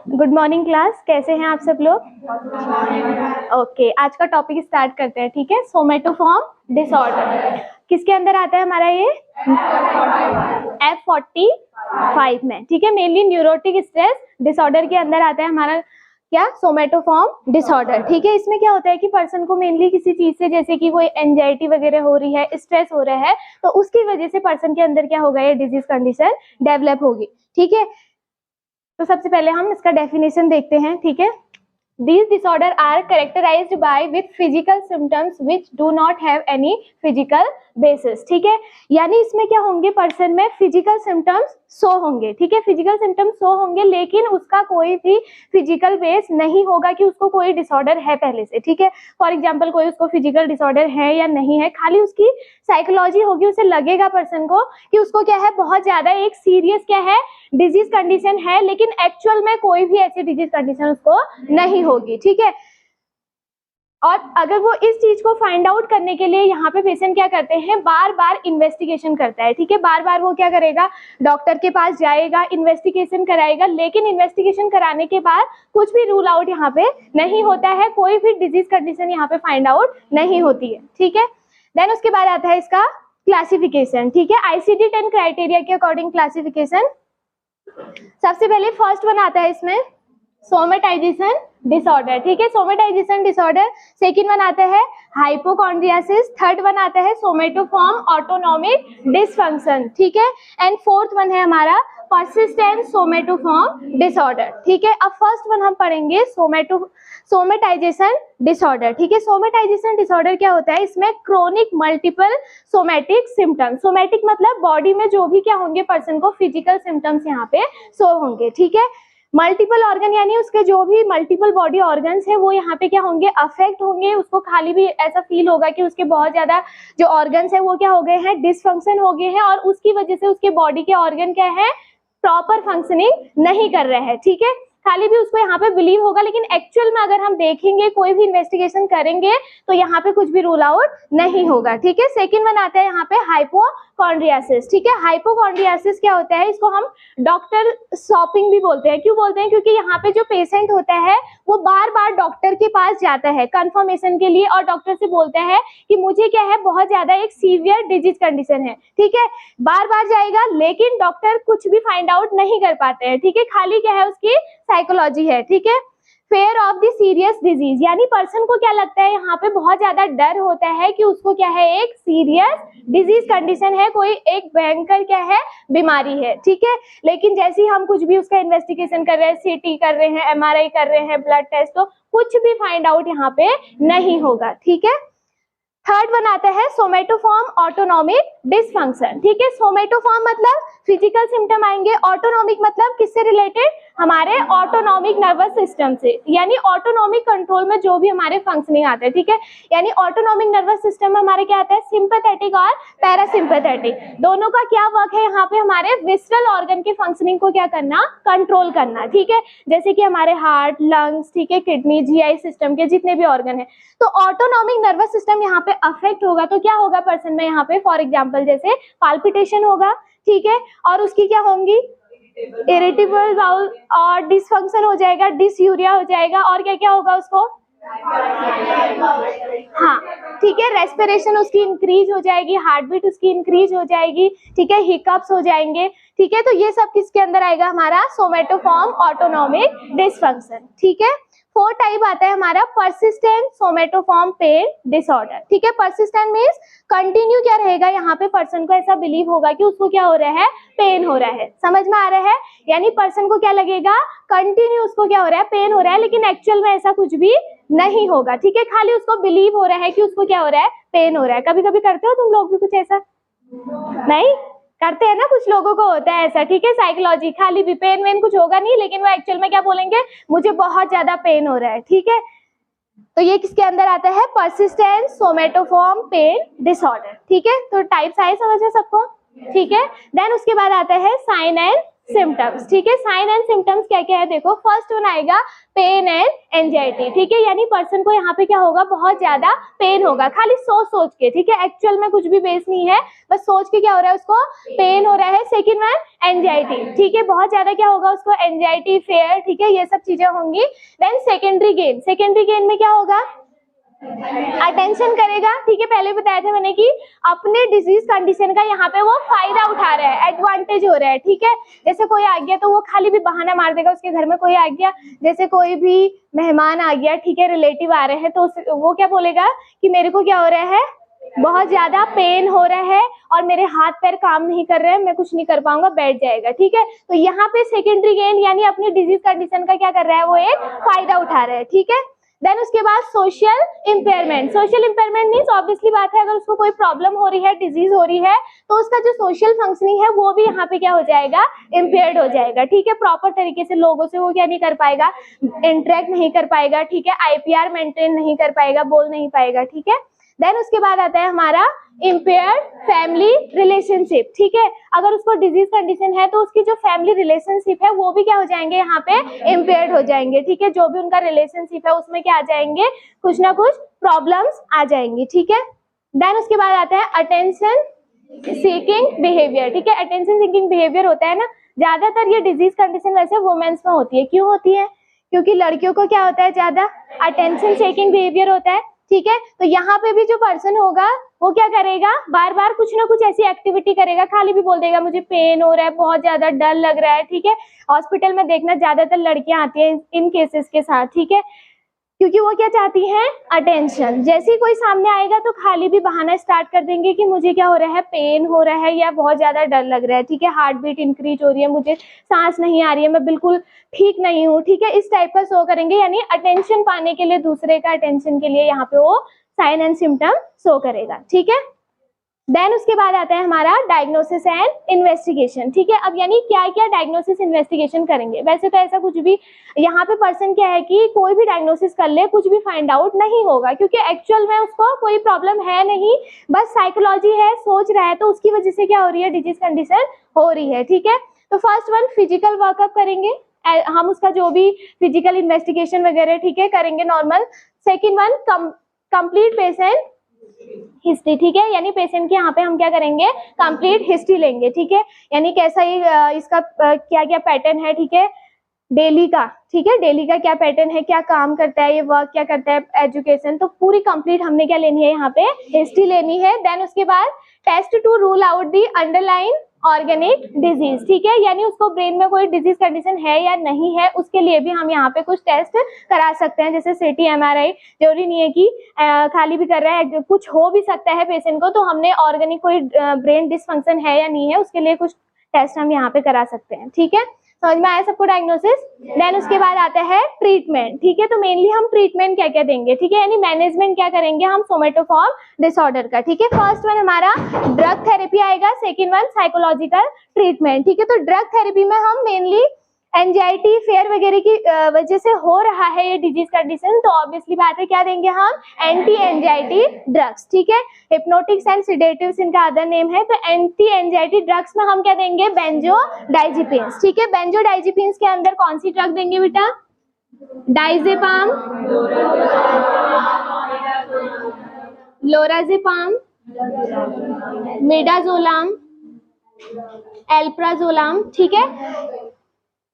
Good morning class, कैसे हैं आप सब लोग? ओके, आज का टॉपिक स्टार्ट करते हैं। ठीक है, सोमेटोफॉर्म डिसऑर्डर किसके अंदर आता है हमारा? ये F45 में। ठीक है, मेनली न्यूरोटिक स्ट्रेस डिसऑर्डर के अंदर आता है हमारा क्या? Somatoform disorder. ठीक है, इसमें क्या होता है कि पर्सन को मेनली किसी चीज से, जैसे कि कोई एंजाइटी वगैरह हो रही है, स्ट्रेस हो रहा है, तो उसकी वजह से पर्सन के अंदर क्या होगा? ये डिजीज कंडीशन डेवलप होगी। ठीक है, तो सबसे पहले हम इसका डेफिनेशन देखते हैं। ठीक है, These disorders are characterized by with physical symptoms which do not have any physical basis। ठीक है, यानी इसमें क्या होंगे? पर्सन में फिजिकल सिम्टम्स शो होंगे। ठीक है, फिजिकल सिम्टम्स शो होंगे, लेकिन उसका कोई भी फिजिकल बेस नहीं होगा कि उसको कोई डिसऑर्डर है पहले से। ठीक है, फॉर एग्जांपल कोई उसको फिजिकल डिसऑर्डर है या नहीं है, खाली उसकी साइकोलॉजी होगी। उसे लगेगा पर्सन को कि उसको क्या है, बहुत ज्यादा एक सीरियस क्या है, डिजीज कंडीशन है, लेकिन एक्चुअल में कोई भी ऐसी डिजीज कंडीशन उसको नहीं होगी। ठीक है, और अगर वो इस चीज को फाइंड आउट करने के लिए यहाँ पे पेशेंट क्या करते हैं? बार बार इन्वेस्टिगेशन करता है। ठीक है, बार बार वो क्या करेगा? डॉक्टर के पास जाएगा, इन्वेस्टिगेशन कराएगा, लेकिन इन्वेस्टिगेशन कराने के बाद कुछ भी रूल आउट यहाँ पे नहीं होता है, कोई भी डिजीज कंडीशन यहाँ पे फाइंड आउट नहीं होती है। ठीक है, देन उसके बाद आता है इसका क्लासिफिकेशन। ठीक है, ICD-10 क्राइटेरिया के अकॉर्डिंग क्लासिफिकेशन। सबसे पहले फर्स्ट वन आता है इसमें सोमेटाइजेशन डिसऑर्डर। ठीक है, सोमेटाइजेशन डिसऑर्डर। सेकंड वन आता है हाइपोकॉन्ड्रियासिस। थर्ड वन आता है सोमेटोफॉर्म ऑटोनॉमिक डिसफंक्शन। ठीक है, एंड फोर्थ वन है हमारा परसिस्टेंट सोमेटोफॉर्म डिसऑर्डर। ठीक है, अब फर्स्ट वन हम पढ़ेंगे सोमेटाइजेशन डिसऑर्डर। ठीक है, सोमेटाइजेशन डिसऑर्डर क्या होता है? इसमें chronic multiple somatic symptoms. Somatic मतलब बॉडी में जो भी क्या होंगे, पर्सन को फिजिकल सिम्टम्स यहाँ पे शो होंगे। ठीक है, मल्टीपल ऑर्गन यानी उसके जो भी मल्टीपल बॉडी ऑर्गन्स है वो यहाँ पे क्या होंगे? अफेक्ट होंगे। उसको खाली भी ऐसा फील होगा कि उसके बहुत ज्यादा जो ऑर्गन्स है वो क्या हो गए हैं? डिसफंक्शन हो गए हैं, और उसकी वजह से उसके बॉडी के ऑर्गन क्या है? प्रॉपर फंक्शनिंग नहीं कर रहे हैं। ठीक है, खाली भी उसको यहाँ पे बिलीव होगा, लेकिन एक्चुअल में अगर हम देखेंगे, कोई भी इन्वेस्टिगेशन करेंगे, तो यहाँ पे कुछ भी रूल आउट नहीं होगा। ठीक है, सेकंड वन आता है यहाँ पे हाइपोकॉन्ड्रियासिस। ठीक है, हाइपोकॉन्ड्रियासिस क्या होता है? इसको हम डॉक्टर शॉपिंग भी बोलते हैं। क्यों बोलते हैं? क्योंकि यहाँ पे जो पेशेंट होता है वो बार बार डॉक्टर के पास जाता है कंफर्मेशन के लिए, और डॉक्टर से बोलता है कि मुझे क्या है, बहुत ज्यादा एक सीवियर डिजीज कंडीशन है। ठीक है, बार बार जाएगा, लेकिन डॉक्टर कुछ भी फाइंड आउट नहीं कर पाते हैं। ठीक है, खाली क्या है, उसकी साइकोलॉजी है। ठीक है, fair of the serious disease, यानी पर्सन को क्या लगता है, यहाँ पे बहुत ज्यादा डर होता है कि उसको क्या है, एक सीरियस डिजीज कंडीशन है, कोई एक भयंकर क्या है, बीमारी है। ठीक है, लेकिन जैसे ही हम कुछ भी उसका इन्वेस्टिगेशन कर रहे हैं, CT कर रहे हैं, MRI कर रहे हैं, ब्लड टेस्ट, तो कुछ भी फाइंड आउट यहाँ पे नहीं होगा। ठीक है, थर्ड वन आता है सोमेटोफॉर्म ऑटोनॉमिक डिसफंक्शन। ठीक है, सोमेटोफॉर्म मतलब फिजिकल सिम्टम आएंगे, ऑटोनॉमिक मतलब किससे रिलेटेड? हमारे ऑटोनॉमिक नर्वस सिस्टम से, यानी ऑटोनॉमिक कंट्रोल में जो भी हमारे फंक्शनिंग आते हैं। ठीक है, यानी ऑटोनॉमिक नर्वस सिस्टम में हमारे क्या आता है? सिंपैथेटिक और पैरासिम्पैथेटिक, दोनों का क्या वर्क है यहाँ पे? हमारे विसरल ऑर्गन के फंक्शनिंग को क्या करना? कंट्रोल करना। ठीक है, जैसे कि हमारे हार्ट, लंग्स, ठीक है, किडनी, GI सिस्टम के जितने भी ऑर्गन है, तो ऑटोनॉमिक नर्वस सिस्टम यहाँ पे अफेक्ट होगा, तो क्या होगा पर्सन में यहाँ पे? फॉर एग्जांपल जैसे पाल्पिटेशन होगा। ठीक है, और उसकी क्या होंगी? इरिटेबल बाउल, और डिसफंक्शन हो जाएगा, डिसयूरिया हो जाएगा, और क्या क्या होगा उसको? हाँ, ठीक है, रेस्पिरेशन उसकी इंक्रीज हो जाएगी, हार्ट बीट उसकी इंक्रीज हो जाएगी। ठीक है, हिकअप्स हो जाएंगे। ठीक है, तो ये सब किसके अंदर आएगा? हमारा सोमेटोफॉर्म ऑटोनॉमिक डिसफंक्शन। ठीक है, फोर्थ टाइप आता है हमारा परसिस्टेंट सोमेटोफॉर्म पेन डिसऑर्डर। ठीक है, परसिस्टेंट मींस कंटिन्यू क्या रहेगा, यहाँ पे पर्सन को ऐसा बिलीव होगा कि उसको क्या हो रहा है? पेन हो रहा है। समझ में आ रहा है? यानी पर्सन को क्या लगेगा? कंटिन्यू उसको क्या हो रहा है? पेन हो रहा है, लेकिन एक्चुअल में ऐसा कुछ भी नहीं होगा। ठीक है, खाली उसको बिलीव हो रहा है कि उसको क्या हो रहा है? पेन हो रहा है। कभी कभी करते हो तुम लोग भी कुछ ऐसा? नहीं करते हैं ना, कुछ लोगों को होता है ऐसा। ठीक है, साइकोलॉजी, खाली भी पेन वेन कुछ होगा नहीं, लेकिन वो एक्चुअल में क्या बोलेंगे? मुझे बहुत ज्यादा पेन हो रहा है। ठीक है, तो ये किसके अंदर आता है? Persistent somatoform pain disorder. ठीक है, तो टाइप्स आए समझ में सबको? ठीक है, देन उसके बाद आता है साइन एंड सिम्टम्स, ठीक है। साइन एंड सिम्टम्स क्या क्या है देखो, फर्स्ट वन आएगा पेन एंड एंजाइटी, ठीक है, यानी पर्सन को यहाँ पे क्या होगा, बहुत ज्यादा पेन होगा, खाली सोच सोच के, ठीक है, एक्चुअल में कुछ भी बेस नहीं है, बस सोच के क्या हो रहा है उसको पेन हो रहा है। सेकंड वन एंजाइटी, ठीक है, बहुत ज्यादा क्या होगा उसको एंजाइटी, फेयर, ठीक है, ये सब चीजें होंगी। Then secondary gain, secondary gain में क्या होगा, अटेंशन करेगा, ठीक है, पहले बताया था मैंने कि अपने डिजीज कंडीशन का यहाँ पे वो फायदा उठा रहा है, एडवांटेज हो रहा है, ठीक है। जैसे कोई आ गया तो वो खाली भी बहाना मार देगा, उसके घर में कोई आ गया, जैसे कोई भी मेहमान आ गया, ठीक है, रिलेटिव आ रहे हैं, तो वो क्या बोलेगा कि मेरे को क्या हो रहा है, बहुत ज्यादा पेन हो रहा है और मेरे हाथ पैर काम नहीं कर रहे हैं, मैं कुछ नहीं कर पाऊंगा, बैठ जाएगा, ठीक है। तो यहाँ पे सेकेंडरी गेन यानी अपनी डिजीज कंडीशन का क्या कर रहा है, वो एक फायदा उठा रहा है, ठीक है। देन उसके बाद social impairment, social impairment means obviously बात है, अगर उसको कोई प्रॉब्लम हो रही है, डिजीज हो रही है, तो उसका जो सोशल फंक्शनिंग है वो भी यहाँ पे क्या हो जाएगा, इम्पेयर्ड हो जाएगा, ठीक है। प्रॉपर तरीके से लोगों से वो क्या नहीं कर पाएगा, इंटरेक्ट नहीं कर पाएगा, ठीक है, आईपीआर मेंटेन नहीं कर पाएगा, बोल नहीं पाएगा, ठीक है। देन उसके बाद आता है हमारा इम्पेयर्ड फैमिली रिलेशनशिप, ठीक है, अगर उसको डिजीज कंडीशन है तो उसकी जो फैमिली रिलेशनशिप है वो भी क्या हो जाएंगे, यहाँ पे इम्पेयर्ड हो जाएंगे, ठीक है, जो भी उनका रिलेशनशिप है उसमें क्या आ जाएंगे, कुछ ना कुछ प्रॉब्लम्स आ जाएंगी, ठीक है। देन उसके बाद आता है अटेंशन सीकिंग बिहेवियर, ठीक है, अटेंशन सीकिंग बिहेवियर होता है ना, ज्यादातर ये डिजीज कंडीशन वैसे वुमेन्स में होती है, क्यों होती है, क्योंकि लड़कियों को क्या होता है, ज्यादा अटेंशन सीकिंग बिहेवियर होता है, ठीक है। तो यहाँ पे भी जो पर्सन होगा वो क्या करेगा, बार बार कुछ ना कुछ ऐसी एक्टिविटी करेगा, खाली भी बोल देगा मुझे पेन हो रहा है, बहुत ज्यादा डर लग रहा है, ठीक है। हॉस्पिटल में देखना ज्यादातर लड़कियां आती हैं इन केसेस के साथ, ठीक है, क्योंकि वो क्या चाहती हैं, अटेंशन। जैसे ही कोई सामने आएगा तो खाली भी बहाना स्टार्ट कर देंगे कि मुझे क्या हो रहा है, पेन हो रहा है या बहुत ज्यादा डर लग रहा है, ठीक है, हार्ट बीट इंक्रीज हो रही है, मुझे सांस नहीं आ रही है, मैं बिल्कुल ठीक नहीं हूँ, ठीक है, इस टाइप का शो करेंगे, यानी अटेंशन पाने के लिए, दूसरे का अटेंशन के लिए यहाँ पे वो साइन एंड सिम्टम शो करेगा, ठीक है। देन उसके बाद आता है हमारा डायग्नोसिस एंड इन्वेस्टिगेशन, ठीक है। अब यानी क्या क्या डायग्नोसिस इन्वेस्टिगेशन करेंगे, वैसे तो ऐसा कुछ भी यहाँ पे पर्सन क्या है कि कोई भी डायग्नोसिस कर ले कुछ भी फाइंड आउट नहीं होगा, क्योंकि एक्चुअल में उसको कोई प्रॉब्लम है नहीं, बस साइकोलॉजी है, सोच रहा है, तो उसकी वजह से क्या हो रही है, डिजीज कंडीशन हो रही है, ठीक है। तो फर्स्ट वन फिजिकल वर्कअप करेंगे हम, उसका जो भी फिजिकल इन्वेस्टिगेशन वगैरह, ठीक है, करेंगे normal. Second one complete patient history, ठीक है, यानी पेशेंट के यहाँ पे हम क्या करेंगे, कंप्लीट हिस्ट्री लेंगे, ठीक है, यानी कैसा ये इसका क्या क्या पैटर्न है, ठीक है, डेली का, ठीक है, डेली का क्या पैटर्न है, क्या काम करता है, ये वर्क क्या करता है, एजुकेशन, तो पूरी कंप्लीट हमने क्या लेनी है, यहाँ पे हिस्ट्री लेनी है। देन उसके बाद test to rule out the underline organic disease, ठीक है, यानी उसको ब्रेन में कोई डिजीज कंडीशन है या नहीं है, उसके लिए भी हम यहाँ पे कुछ टेस्ट करा सकते हैं, जैसे सीटी, एमआरआई, जरूरी नहीं है कि खाली भी कर रहा है, कुछ हो भी सकता है पेशेंट को, तो हमने ऑर्गेनिक कोई ब्रेन डिसफंक्शन है या नहीं है, उसके लिए कुछ टेस्ट हम यहाँ पे करा सकते हैं, ठीक है, समझ में आया सबको डायग्नोसिस। देन उसके बाद आता है ट्रीटमेंट, ठीक है, तो मेनली हम ट्रीटमेंट क्या क्या देंगे, ठीक है, यानी मैनेजमेंट क्या करेंगे हम सोमेटोफॉर्म डिसऑर्डर का, ठीक है। फर्स्ट वन हमारा ड्रग थेरेपी आएगा, सेकंड वन साइकोलॉजिकल ट्रीटमेंट, ठीक है। तो ड्रग थेरेपी में हम मेनली एंजाइटी, फेयर वगैरह की वजह से हो रहा है ये डिजीज कंडीशन, तो ऑब्वियसली बात है क्या देंगे हम, एंटी एंजाइटी ड्रग्स, ठीक है, हिप्नोटिक्स एंड सिडेटिव्स इनका अदर नेम है। तो एंटी एंजाइटी ड्रग्स में हम क्या देंगे, बेंजोडाइजेपिन्स, ठीक है। बेंजोडाइजेपिन्स के अंदर कौन सी ड्रग देंगे बेटा, डाइजेपाम, लोराजेपाम, मिडाजोलाम, एल्प्राजोलाम, ठीक है।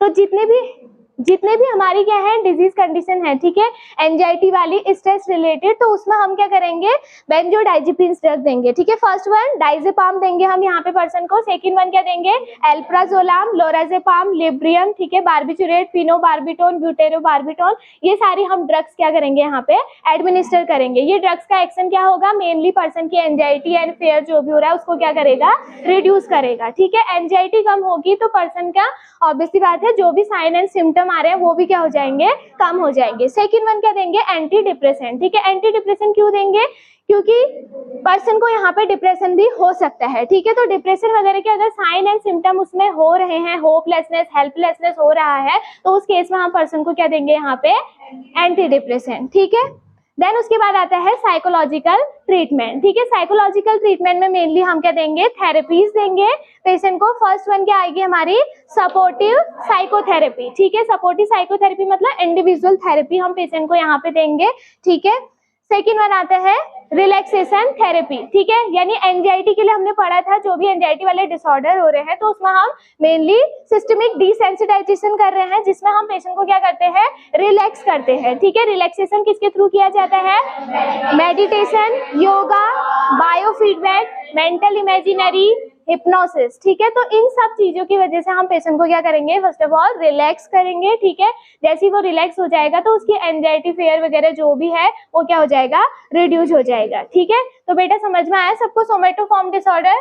तो जितने भी हमारी क्या है डिजीज कंडीशन है, ठीक है, एंजाइटी वाली, स्ट्रेस रिलेटेड, तो उसमें हम क्या करेंगे, बेंजोडाइजेपिन्स ड्रग देंगे, ठीक है। फर्स्ट वन डाइजेपाम देंगे हम यहाँ पे पर्सन को, सेकंड वन क्या देंगे, एल्प्राजोलाम, लोराजेपाम, लिब्रियम, ठीक है, बार्बिचुरेट, फिनोबार्बिटोन, ब्यूटेरोबार्बिटोन, ये सारी हम ड्रग्स क्या करेंगे यहाँ पे एडमिनिस्टर करेंगे। ये ड्रग्स का एक्शन क्या होगा, मेनली पर्सन की एंजाइटी एंड फेयर जो भी हो रहा है उसको क्या करेगा, रिड्यूस करेगा, ठीक है। एंजाइटी कम होगी तो पर्सन का ऑब्वियसली बात है जो भी साइन एंड सिम्टम आ रहे हैं वो भी क्या हो जाएंगे, कम हो जाएंगे। सेकंड वन क्या देंगे, एंटी डिप्रेसेंट, ठीक है। एंटी डिप्रेसेंट क्यों देंगे, क्योंकि पर्सन को यहाँ पे डिप्रेशन भी हो सकता है, ठीक है। तो डिप्रेशन वगैरह के अगर साइन एंड सिम्टम उसमें हो रहे हैं, होपलेसनेस, हेल्पलेसनेस हो रहा है, तो उस केस में हम पर्सन को क्या देंगे यहाँ पे, एंटी डिप्रेसेंट, ठीक है। देन उसके बाद आता है साइकोलॉजिकल ट्रीटमेंट। ठीक है, साइकोलॉजिकल ट्रीटमेंट में मेनली हम क्या देंगे, थेरेपीज देंगे पेशेंट को। फर्स्ट वन क्या आएगी हमारी, सपोर्टिव साइकोथेरेपी। ठीक है, सपोर्टिव साइकोथेरेपी मतलब इंडिविजुअल थेरेपी हम पेशेंट को यहाँ पे देंगे। ठीक है, सेकेंड वन आता है रिलैक्सेशन थेरेपी। ठीक है, यानी एंजाइटी के लिए हमने पढ़ा था, जो भी एंजाइटी वाले डिसऑर्डर हो रहे हैं तो उसमें हम मेनली सिस्टमिक डिसेंसिटाइजेशन कर रहे हैं, जिसमें हम पेशेंट को क्या करते हैं, रिलैक्स करते हैं। ठीक है, रिलैक्सेशन किसके थ्रू किया जाता है, meditation, yoga, biofeedback, mental imaginary, hypnosis. ठीक है, तो इन सब चीजों की वजह से हम पेशेंट को क्या करेंगे, फर्स्ट ऑफ ऑल रिलैक्स करेंगे। ठीक है, जैसे ही वो रिलैक्स हो जाएगा तो उसकी एंजाइटी, फेयर वगैरह जो भी है वो क्या हो जाएगा, रिड्यूस हो जाएगा। ठीक है, तो बेटा समझ में आया सबको सोमैटोफॉर्म डिसऑर्डर?